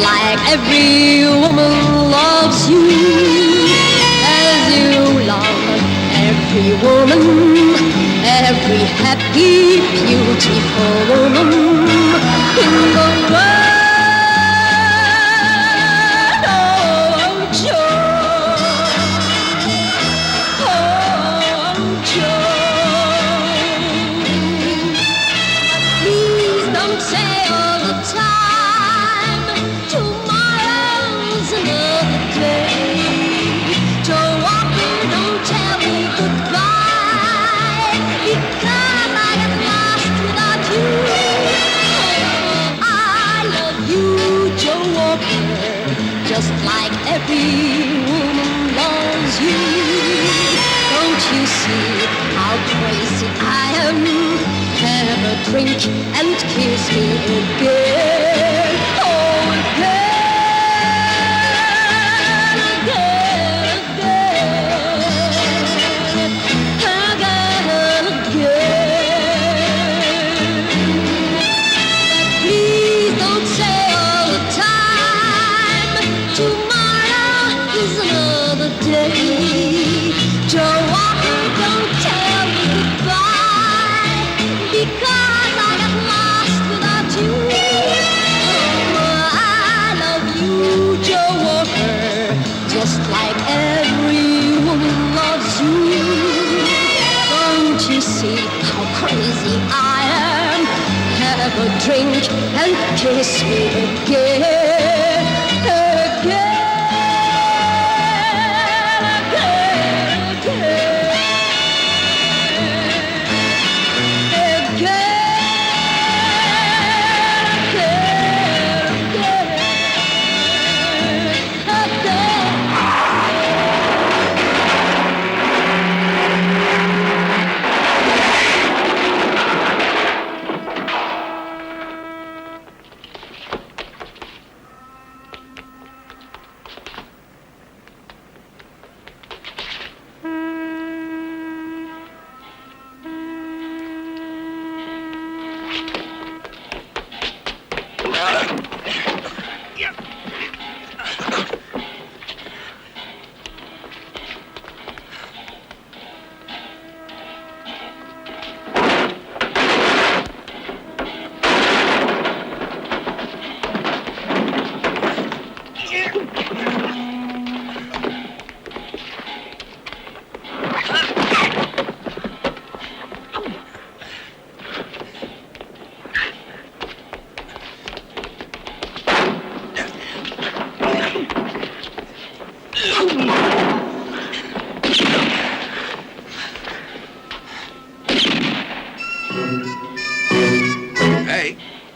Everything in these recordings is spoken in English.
like every woman loves you, as you love every woman, every happy, beautiful woman in the world. Just like every woman loves you. Don't you see how crazy I am? Have a drink and kiss me again. Oh, a drink and kiss me again, again, again, again, again, again,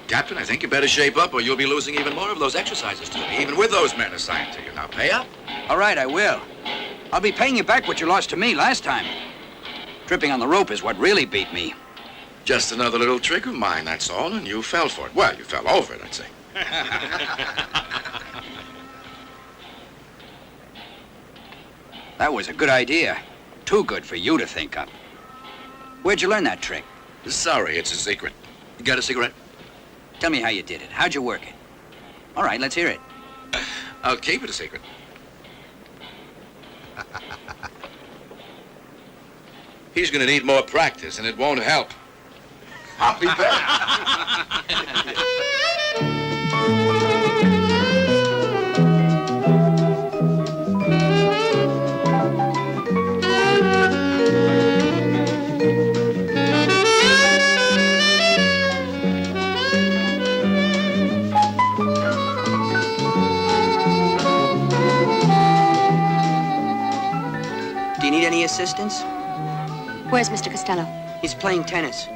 Captain, I think you better shape up or you'll be losing even more of those exercises to me, even with those men assigned to you. Now, pay up. All right, I will. I'll be paying you back what you lost to me last time. Tripping on the rope is what really beat me. Just another little trick of mine, that's all, and you fell for it. Well, you fell over it, I'd say. That was a good idea. Too good for you to think up. Where'd you learn that trick? Sorry, it's a secret. You got a cigarette? Tell me how you did it. How'd you work it? All right, let's hear it. I'll keep it a secret. He's gonna need more practice, and it won't help. I'll be back. Any assistance? Where's Mr. Costello? He's playing tennis.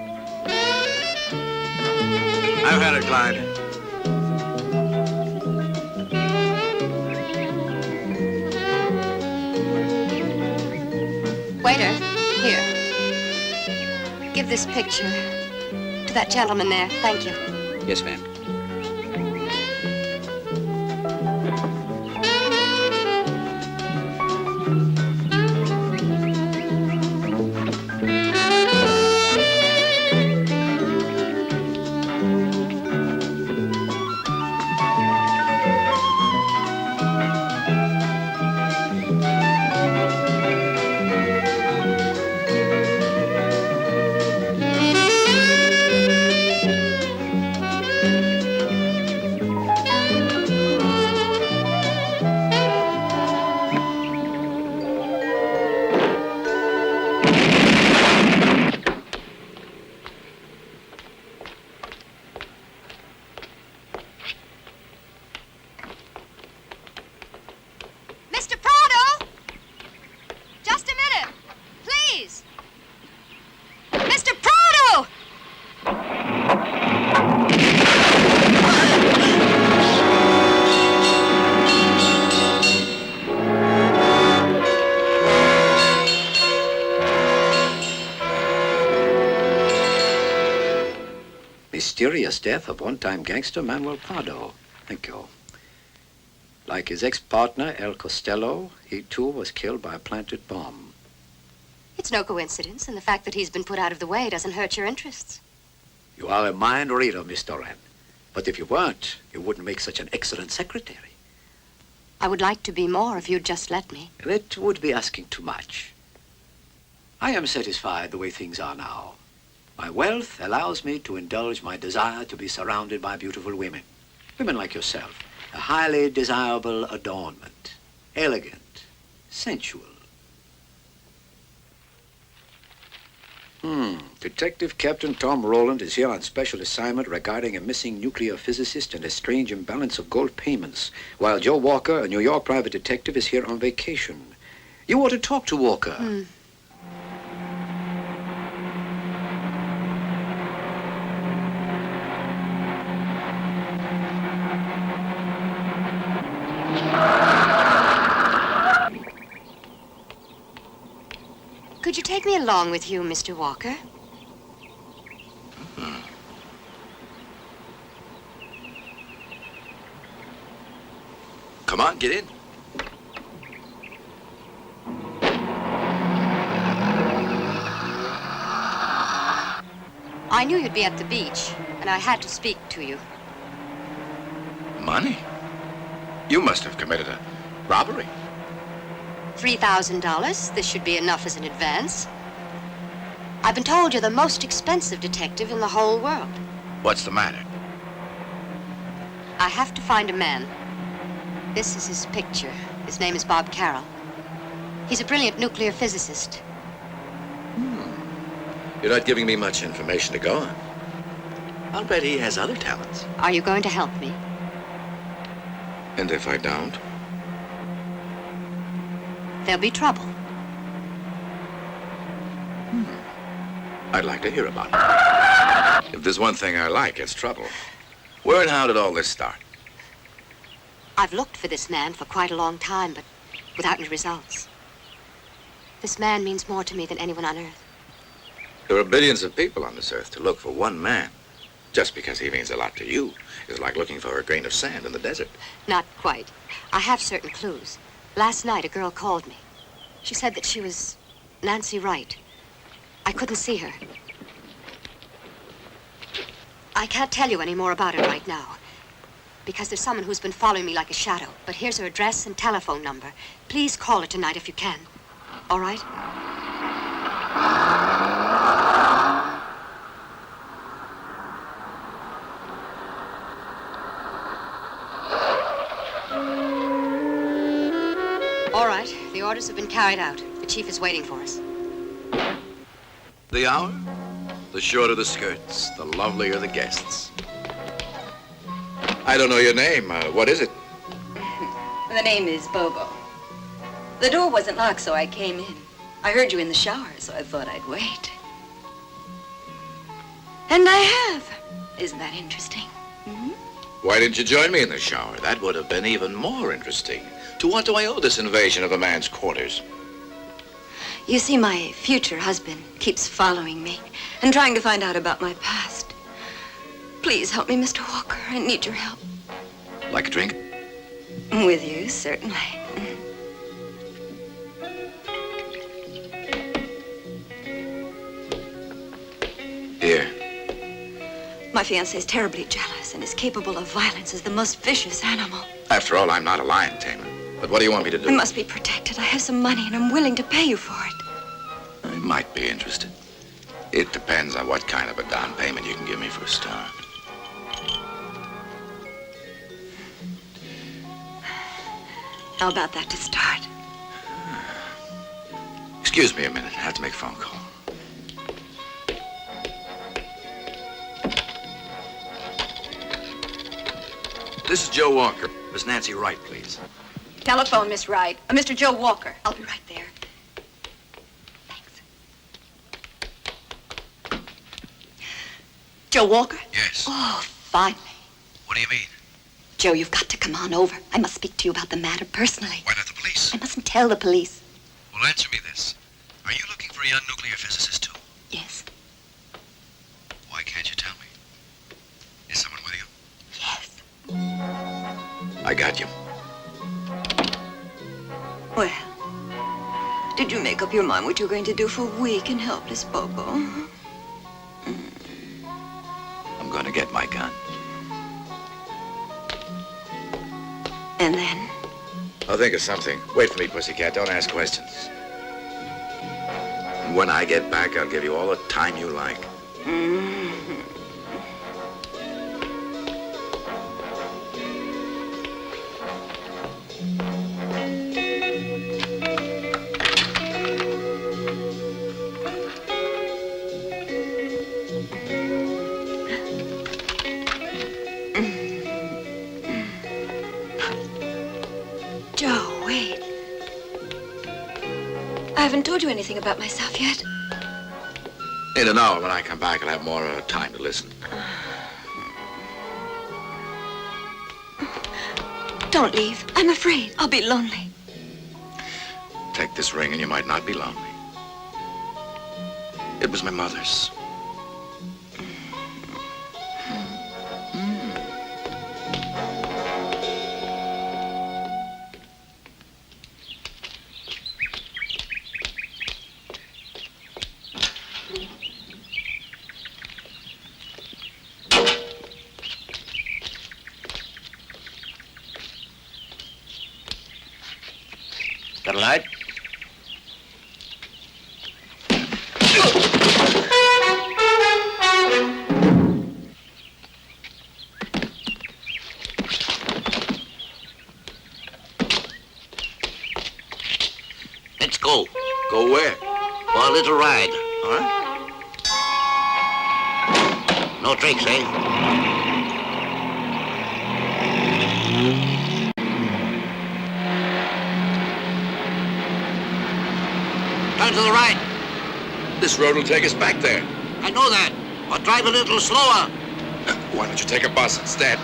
I've had it, Clyde. Waiter, here. Give this picture to that gentleman there. Thank you. Yes, ma'am. mysterious death of one-time gangster Manuel Pardo. Thank you. Like his ex-partner, El Costello, he too was killed by a planted bomb. It's no coincidence, and the fact that he's been put out of the way doesn't hurt your interests. You are a mind reader, Miss Doran. But if you weren't, you wouldn't make such an excellent secretary. I would like to be more if you'd just let me. That would be asking too much. I am satisfied the way things are now. My wealth allows me to indulge my desire to be surrounded by beautiful women. Women like yourself. A highly desirable adornment. Elegant. Sensual. Detective Captain Tom Rowland is here on special assignment regarding a missing nuclear physicist and a strange imbalance of gold payments, while Joe Walker, a New York private detective, is here on vacation. You ought to talk to Walker. Could you take me along with you, Mr. Walker? Come on, get in. I knew you'd be at the beach, and I had to speak to you. Money? You must have committed a robbery. $3,000. This should be enough as an advance. I've been told you're the most expensive detective in the whole world. What's the matter? I have to find a man. This is his picture. His name is Bob Carroll. He's a brilliant nuclear physicist. You're not giving me much information to go on. I'll bet he has other talents. Are you going to help me? And if I don't? There'll be trouble. I'd like to hear about it. If there's one thing I like, it's trouble. Where and how did all this start? I've looked for this man for quite a long time, but without any results. This man means more to me than anyone on Earth. There are billions of people on this earth. To look for one man, just because he means a lot to you, is like looking for a grain of sand in the desert. Not quite. I have certain clues. Last night, a girl called me. She said that she was Nancy Wright. I couldn't see her. I can't tell you any more about her right now, because there's someone who's been following me like a shadow. But here's her address and telephone number. Please call her tonight if you can. All right? All right. The orders have been carried out. The chief is waiting for us. The hour? The shorter the skirts, the lovelier the guests. I don't know your name. What is it? The name is Bobo. The door wasn't locked, so I came in. I heard you in the shower, so I thought I'd wait. And I have. Isn't that interesting? Why didn't you join me in the shower? That would have been even more interesting. To what do I owe this invasion of a man's quarters? You see, my future husband keeps following me and trying to find out about my past. Please help me, Mr. Walker. I need your help. Like a drink? With you, certainly. Here. My fiancé is terribly jealous and is capable of violence as the most vicious animal. After all, I'm not a lion tamer. But what do you want me to do? I must be protected. I have some money and I'm willing to pay you for it. I might be interested. It depends on what kind of a down payment you can give me for a start. How about that to start? Excuse me a minute. I have to make a phone call. This is Joe Walker. Miss Nancy Wright, please. Telephone, Miss Wright. Mr. Joe Walker. I'll be right there. Thanks. Joe Walker? Yes. Oh, finally. What do you mean? Joe, you've got to come on over. I must speak to you about the matter personally. Why not the police? I mustn't tell the police. Well, answer me this. Are you looking for a young nuclear physicist, too? Yes. Why can't you tell me? make up your mind what you're going to do for weak and helpless Bobo. I'm going to get my gun. And then? I'll think of something. Wait for me, pussycat. Don't ask questions. And when I get back, I'll give you all the time you like. Joe, wait. I haven't told you anything about myself yet. In an hour, when I come back, I'll have more time to listen. Don't leave. I'm afraid I'll be lonely. Take this ring and you might not be lonely. It was my mother's. Got a light? Let's go. Go where? For a little ride. Huh? No tricks, eh? Turn to the right. This road will take us back there. I know that. But drive a little slower. Why don't you take a bus instead?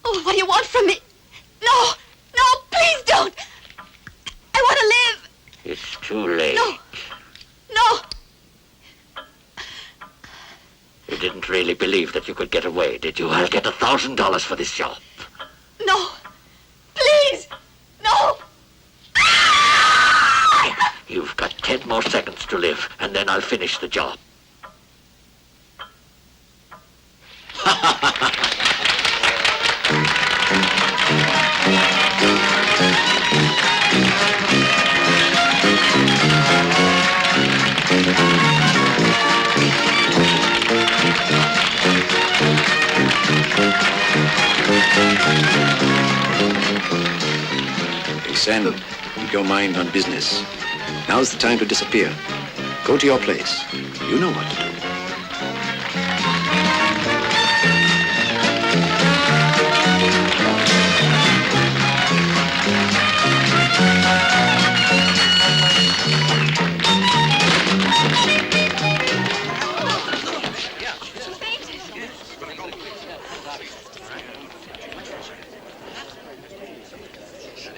Oh, what do you want from me? No, no, please don't. I want to live. It's too late. No, no. You didn't really believe that you could get away, did you? I'll get $1,000 for this job. No, please, no. You've got 10 more seconds to live, and then I'll finish the job. Hey, Sam, keep your mind on business. Now's the time to disappear. Go to your place. You know what to do.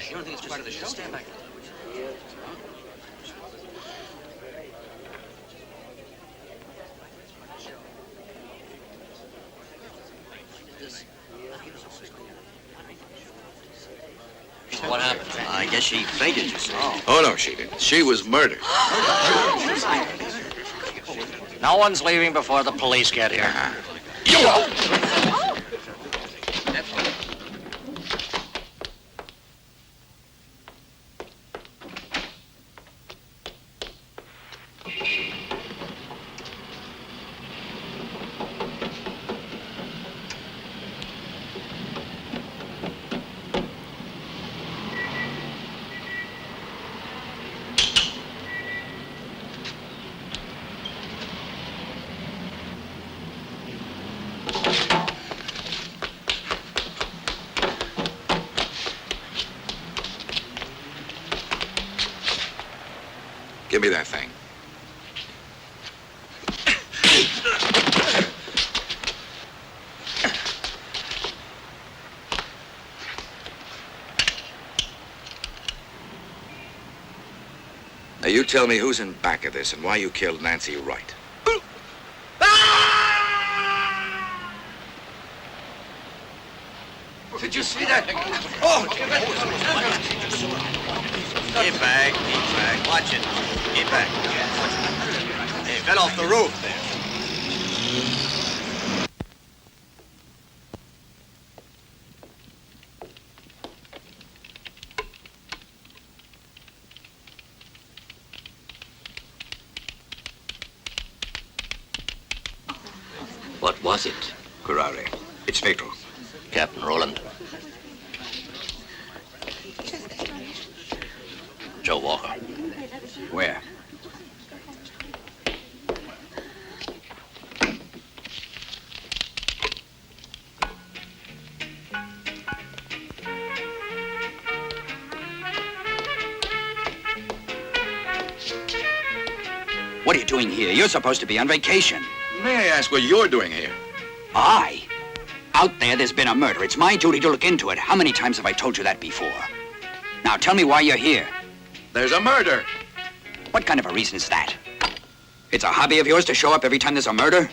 You don't think it's part of the show? Stand back. I guess she fainted, you see. Oh, no, she didn't. She was murdered. No one's leaving before the police get here. Give me that thing. Now, you tell me who's in back of this and why you killed Nancy Wright. Did you see that? Oh! Get back. Watch it. Get back. Hey, fell off the roof there. What was it? Curare. It's fatal. Captain Rowland. Joe Walker. Where? What are you doing here? You're supposed to be on vacation. May I ask what you're doing here? I? Out there's been a murder. It's my duty to look into it. How many times have I told you that before? Now tell me why you're here. There's a murder. What kind of a reason is that? It's a hobby of yours to show up every time there's a murder?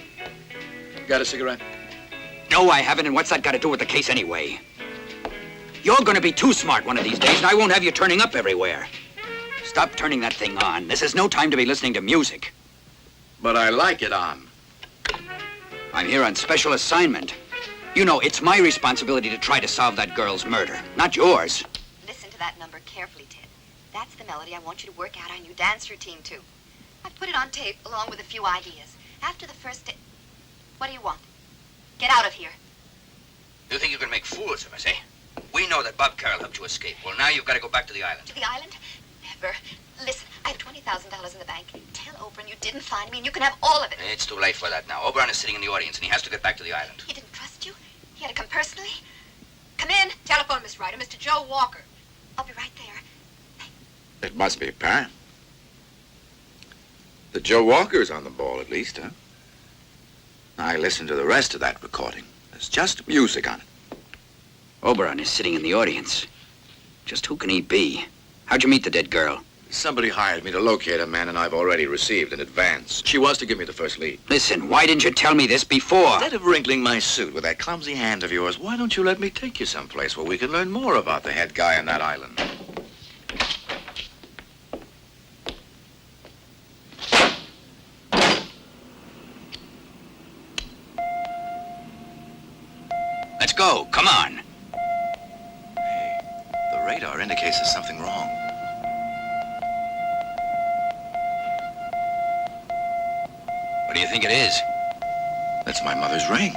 Got a cigarette? No, I haven't, and what's that got to do with the case anyway? You're gonna be too smart one of these days, and I won't have you turning up everywhere. Stop turning that thing on. This is no time to be listening to music. But I like it on. I'm here on special assignment. You know, it's my responsibility to try to solve that girl's murder, not yours. Listen to that number carefully, Ted. That's the melody I want you to work out our new dance routine to. I've put it on tape along with a few ideas. After the first day... What do you want? Get out of here. You think you can make fools of us, eh? We know that Bob Carroll helped you escape. Well, now you've got to go back to the island. To the island? Never. Listen, I have $20,000 in the bank. Tell Oberon you didn't find me and you can have all of it. It's too late for that now. Oberon is sitting in the audience and he has to get back to the island. He didn't trust you? He had to come personally? Come in. Telephone, Miss Ryder. Mr. Joe Walker. I'll be right there. It must be apparent. The Joe Walker's on the ball, at least, huh? I listened to the rest of that recording. There's just music on it. Oberon is sitting in the audience. Just who can he be? How'd you meet the dead girl? Somebody hired me to locate a man, and I've already received an advance. She was to give me the first lead. Listen, why didn't you tell me this before? Instead of wrinkling my suit with that clumsy hand of yours, why don't you let me take you someplace where we can learn more about the head guy on that island? Let's go. Come on. Hey, the radar indicates there's something wrong. What do you think it is? That's my mother's ring.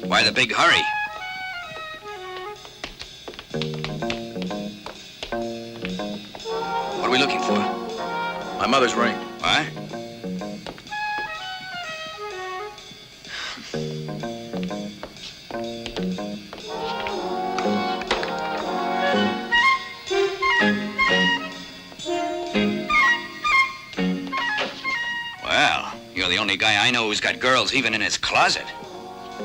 Why the big hurry? What are we looking for? My mother's ring. What? Well, you're the only guy I know who's got girls even in his closet.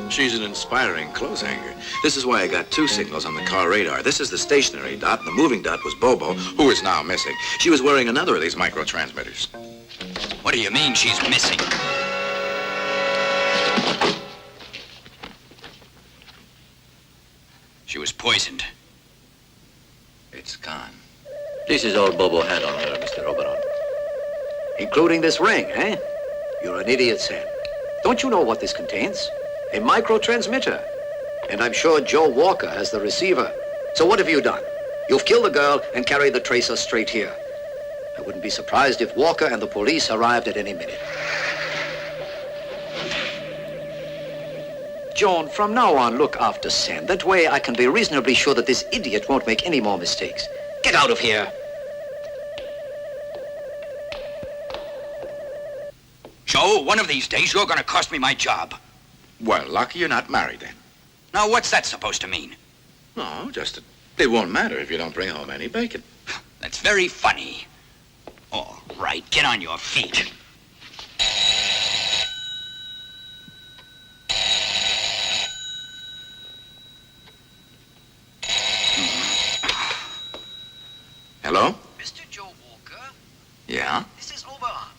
She's an inspiring clothes hanger. This is why I got two signals on the car radar. This is the stationary dot, and the moving dot was Bobo, who is now missing. She was wearing another of these microtransmitters. What do you mean she's missing? She was poisoned. It's gone. This is all Bobo had on her, Mr. Oberon. Including this ring, eh? You're an idiot, Sam. Don't you know what this contains? A microtransmitter. And I'm sure Joe Walker has the receiver. So what have you done? You've killed the girl and carried the tracer straight here. I wouldn't be surprised if Walker and the police arrived at any minute. Joan, from now on, look after Sam. That way I can be reasonably sure that this idiot won't make any more mistakes. Get out of here. Joe, one of these days you're going to cost me my job. Well, lucky you're not married then. Now, what's that supposed to mean? No, just that it won't matter if you don't bring home any bacon. That's very funny. All right, get on your feet. Hello? Mr. Joe Walker? Yeah? This is Oberon.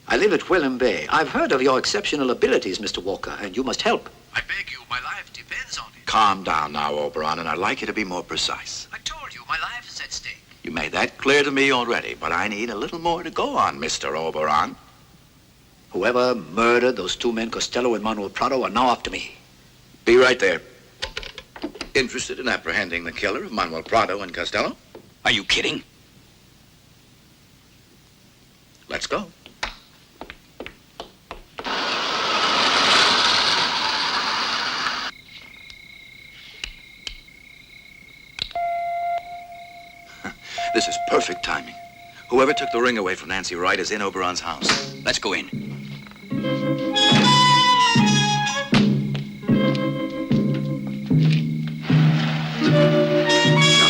I live at William Bay. I've heard of your exceptional abilities, Mr. Walker, and you must help. I beg you, my life depends on it. Calm down now, Oberon, and I'd like you to be more precise. I told you, my life is at stake. You made that clear to me already, but I need a little more to go on, Mr. Oberon. Whoever murdered those two men, Costello and Manuel Prado, are now after me. Be right there. Interested in apprehending the killer of Manuel Prado and Costello? Are you kidding? Let's go. This is perfect timing. Whoever took the ring away from Nancy Wright is in Oberon's house. Let's go in. Shall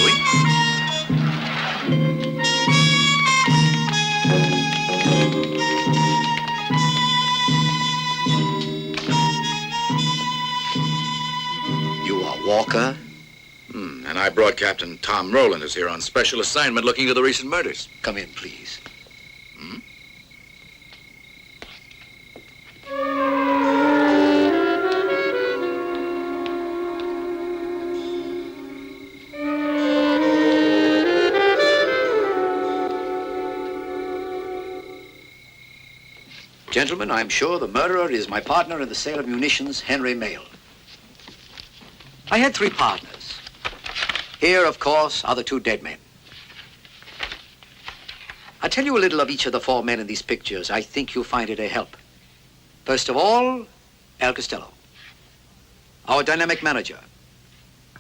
we? You are Walker? And I brought Captain Tom Rowland, who's here on special assignment looking into the recent murders. Come in, please. Gentlemen, I'm sure the murderer is my partner in the sale of munitions, Henry Mayle. I had 3 partners. Here, of course, are the 2 dead men. I'll tell you a little of each of the 4 men in these pictures. I think you'll find it a help. First of all, Al Costello, our dynamic manager.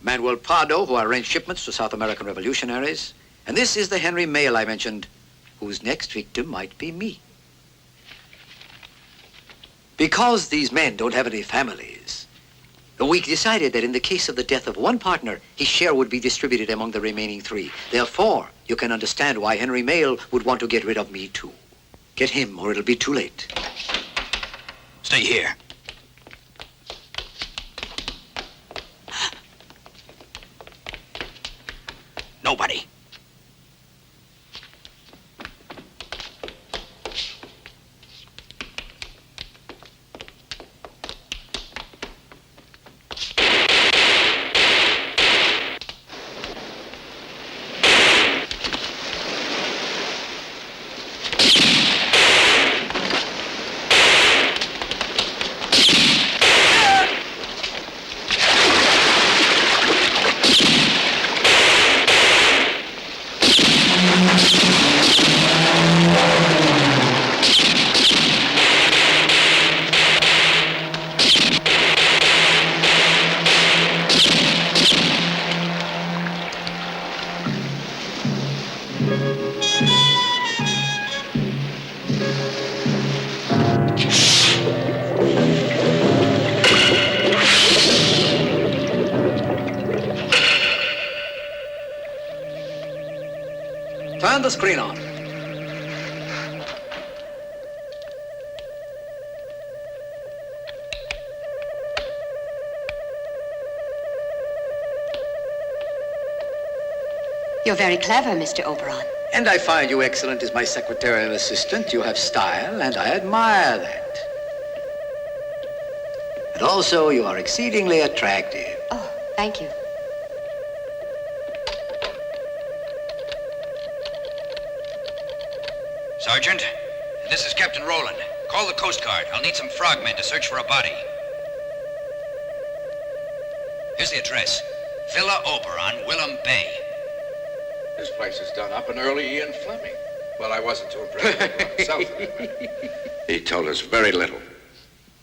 Manuel Prado, who arranged shipments to South American revolutionaries. And this is the Henry Mayle I mentioned, whose next victim might be me. Because these men don't have any families, we decided that in the case of the death of one partner, his share would be distributed among the remaining 3. Therefore, you can understand why Henry Mayle would want to get rid of me too. Get him, or it'll be too late. Stay here. Nobody. Turn the screen on. You're very clever, Mr. Oberon. And I find you excellent as my secretarial assistant. You have style, and I admire that. And also, you are exceedingly attractive. Oh, thank you. Sergeant, this is Captain Rowland. Call the Coast Guard. I'll need some frogmen to search for a body. Here's the address. Villa Oberon, Willem Bay. This place is done up in early Ian Fleming. Well, I wasn't too impressed with it myself. He told us very little.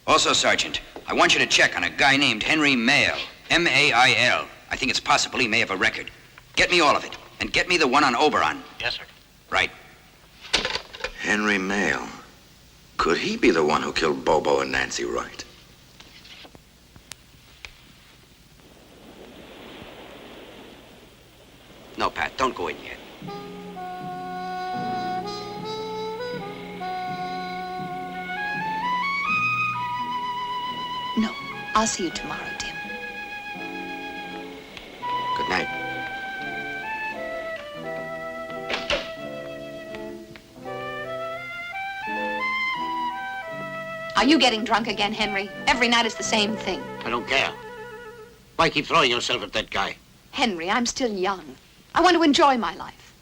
Also, Sergeant, I want you to check on a guy named Henry Mail. M-A-I-L. I think it's possible he may have a record. Get me all of it. And get me the one on Oberon. Yes, sir. Right. Henry Mail. Could he be the one who killed Bobo and Nancy Wright? No, Pat, don't go in yet. No, I'll see you tomorrow, Tim. Good night. Are you getting drunk again, Henry? Every night is the same thing. I don't care. Why keep throwing yourself at that guy? Henry, I'm still young. I want to enjoy my life.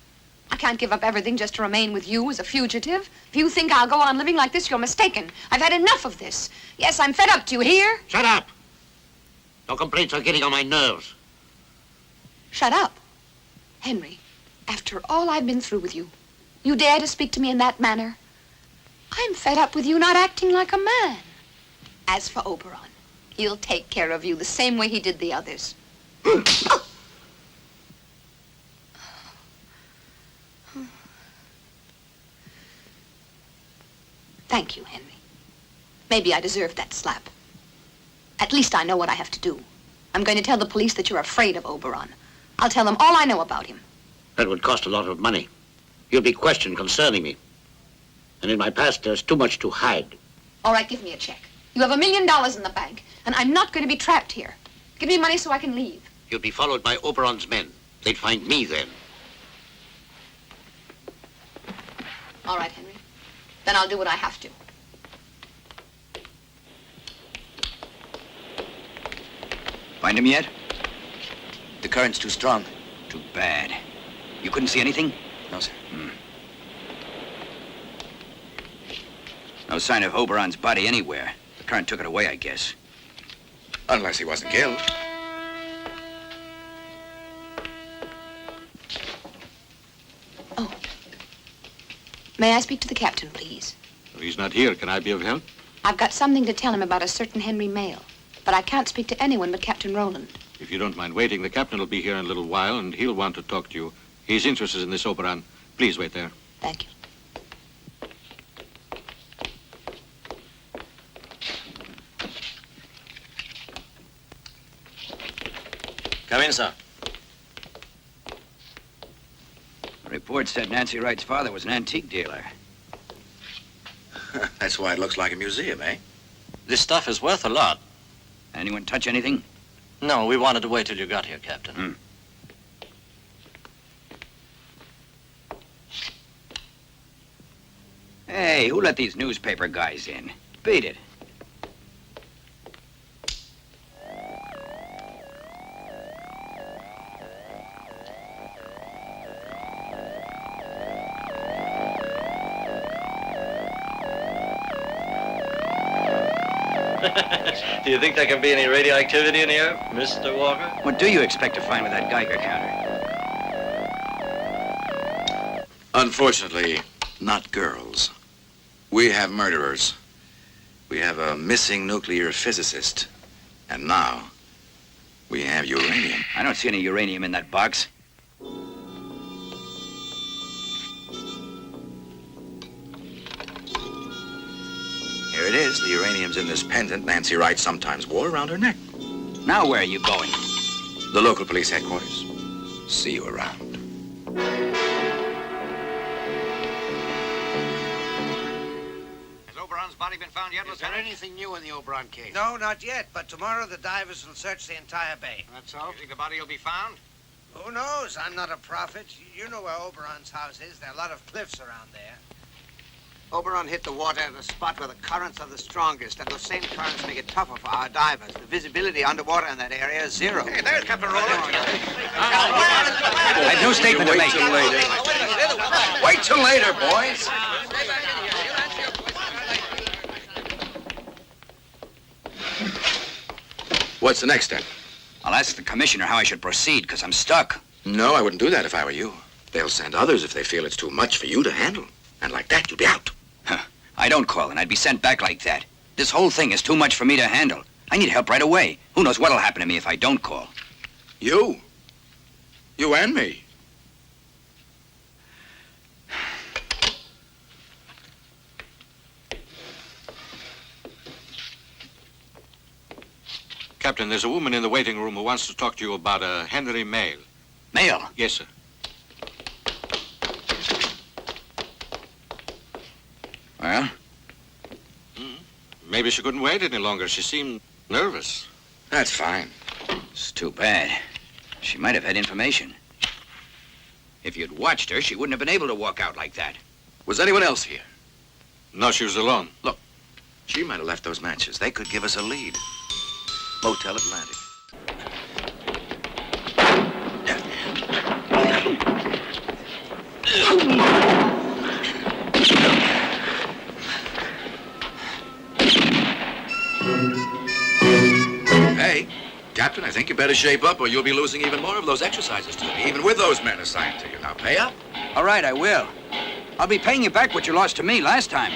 I can't give up everything just to remain with you as a fugitive. If you think I'll go on living like this, you're mistaken. I've had enough of this. Yes, I'm fed up. Do you hear? Shut up! Your complaints are getting on my nerves. Shut up. Henry, after all I've been through with you, you dare to speak to me in that manner? I'm fed up with you not acting like a man. As for Oberon, he'll take care of you the same way he did the others. Thank you, Henry. Maybe I deserved that slap. At least I know what I have to do. I'm going to tell the police that you're afraid of Oberon. I'll tell them all I know about him. That would cost a lot of money. You'll be questioned concerning me. And in my past, there's too much to hide. All right, give me a check. You have $1 million in the bank, and I'm not going to be trapped here. Give me money so I can leave. You'll be followed by Oberon's men. They'd find me then. All right, Henry. Then I'll do what I have to. Find him yet? The current's too strong. Too bad. You couldn't see anything? No, sir. No sign of Oberon's body anywhere. The current took it away, I guess. Unless he wasn't killed. Oh. May I speak to the captain, please? He's not here. Can I be of help? I've got something to tell him about a certain Henry Mail, but I can't speak to anyone but Captain Rowland. If you don't mind waiting, the captain will be here in a little while, and he'll want to talk to you. He's interested in this Oberon. Please wait there. Thank you. Come in, sir. The report said Nancy Wright's father was an antique dealer. That's why it looks like a museum, eh? This stuff is worth a lot. Anyone touch anything? No, we wanted to wait till you got here, Captain. Hey, who let these newspaper guys in? Beat it. Do you think there can be any radioactivity in here, Mr. Walker? What do you expect to find with that Geiger counter? Unfortunately, not girls. We have murderers. We have a missing nuclear physicist. And now, we have uranium. I don't see any uranium in that box. Here it is. The uranium's in this pendant Nancy Wright sometimes wore around her neck. Now where are you going? The local police headquarters. See you around. Has Oberon's body been found yet, Is there anything new in the Oberon case? No, not yet, but tomorrow the divers will search the entire bay. That's all? You think the body will be found? Who knows? I'm not a prophet. You know where Oberon's house is. There are a lot of cliffs around there. Oberon hit the water at a spot where the currents are the strongest, and those same currents make it tougher for our divers. The visibility underwater in that area is zero. Hey, there's Captain Rowland. I have no statement to make. Wait till later, boys. What's the next step? I'll ask the commissioner how I should proceed, because I'm stuck. No, I wouldn't do that if I were you. They'll send others if they feel it's too much for you to handle. And like that, you'll be out. I don't call, and I'd be sent back like that. This whole thing is too much for me to handle. I need help right away. Who knows what'll happen to me if I don't call? You? You and me. Captain, there's a woman in the waiting room who wants to talk to you about a Henry mail. Mail? Yes, sir. Well? Maybe she couldn't wait any longer. She seemed nervous. That's fine. It's too bad. She might have had information. If you'd watched her, she wouldn't have been able to walk out like that. Was anyone else here? No, she was alone. Look, she might have left those matches. They could give us a lead. Motel Atlantic. Hey, Captain, I think you better shape up or you'll be losing even more of those exercises to me, even with those men assigned to you. Now, pay up. All right, I will. I'll be paying you back what you lost to me last time.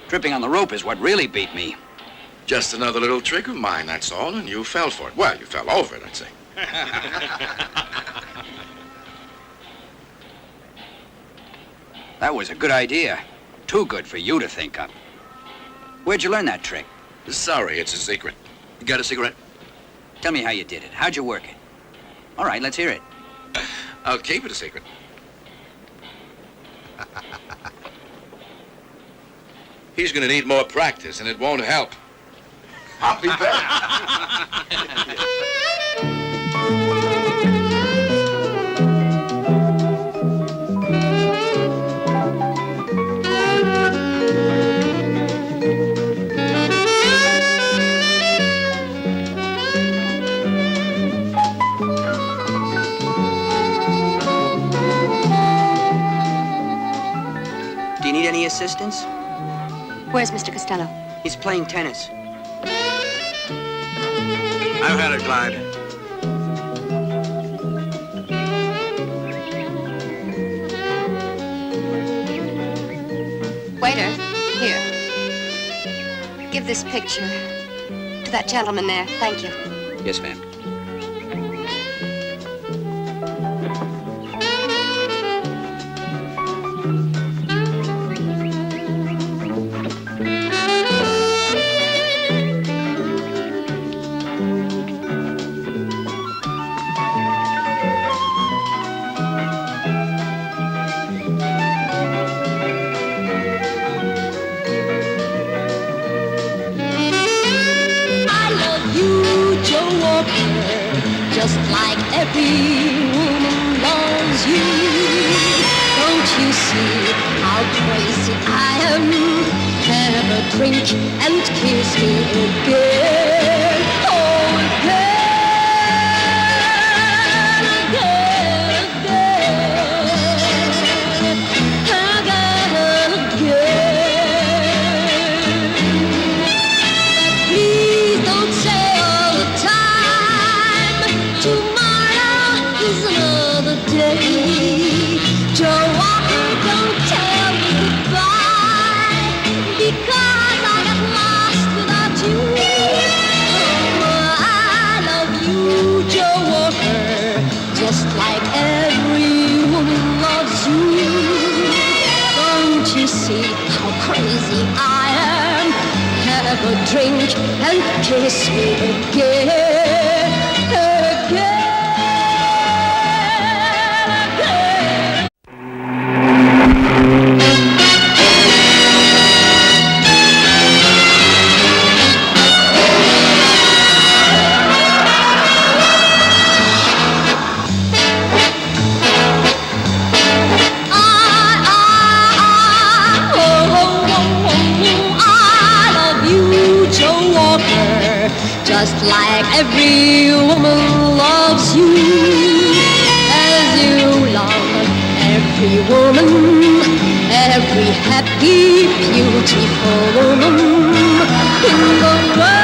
Tripping on the rope is what really beat me. Just another little trick of mine, that's all, and you fell for it. Well, you fell over it, I'd say. That was a good idea. Too good for you to think up. Where'd you learn that trick? Sorry, it's a secret. You got a cigarette? Tell me how you did it. How'd you work it? All right, let's hear it. I'll keep it a secret. He's gonna need more practice, and it won't help. I'll be back. Do you need any assistance? Where's Mr. Costello? He's playing tennis. I've had it, Clyde. Waiter, here. Give this picture to that gentleman there. Thank you. Yes, ma'am. Just like every woman loves you. Don't you see how crazy I am? Have a drink and kiss me again. Oh, again, again, again, again. But please don't say all the time. Tomorrow is another day. Joe Walker, don't tell me goodbye, because I got lost without you. Oh, I love you, Joe Walker, just like every woman loves you. Don't you see how crazy I am? Have a drink and kiss me again, again. Just like every woman loves you, as you love every woman, every happy, beautiful woman in the world.